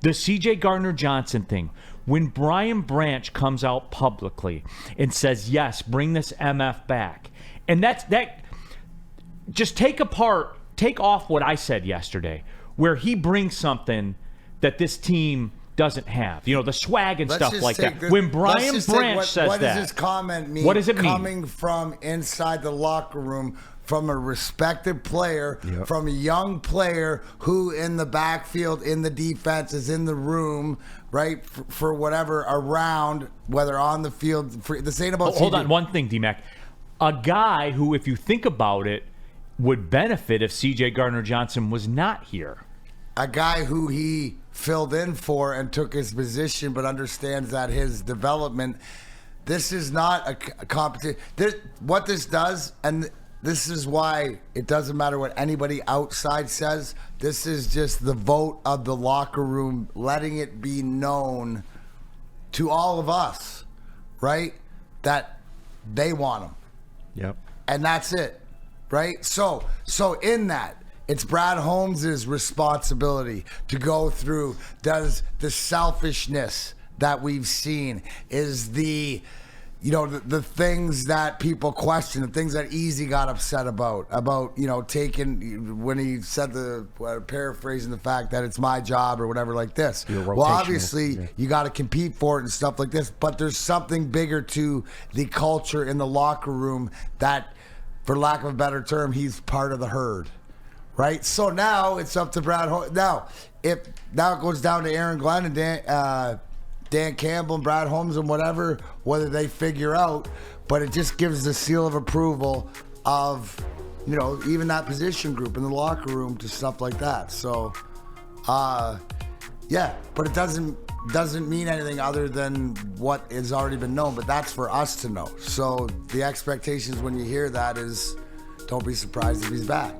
The CJ Gardner-Johnson thing, when Brian Branch comes out publicly and says, yes, bring this MF back, and that just take off what I said yesterday, where he brings something that this team doesn't have. You know, the swag and stuff like that. When Brian Branch says that. What does this comment mean? What does it mean? Coming from inside the locker room, from a respected player, from a young player who in the backfield, in the defense, is in the room, right, for whatever around, whether on the field. This ain't about Hold on, one thing, D-Mac. A guy who, if you think about it, would benefit if CJ Gardner-Johnson was not here. A guy who he filled in for and took his position, but understands that his development, this is not a competition. What this does, and this is why it doesn't matter what anybody outside says. This is just the vote of the locker room, letting it be known to all of us, right, that they want him. Yep. And that's it, right? So in that, it's Brad Holmes' responsibility to go through. Does the selfishness that we've seen, is the things that people question, the things that Easy got upset about, taking, when he said paraphrasing the fact that it's my job or whatever like this. Well, obviously, you got to compete for it and stuff like this, but there's something bigger to the culture in the locker room that, for lack of a better term, he's part of the herd, right? So now it's up to Brad Holmes. Now it goes down to Aaron Glenn and Dan Campbell and Brad Holmes and whether they figure out, but it just gives the seal of approval of, even that position group in the locker room to stuff like that. So, but it doesn't mean anything other than what has already been known, but that's for us to know. So the expectations when you hear that is, don't be surprised if he's back.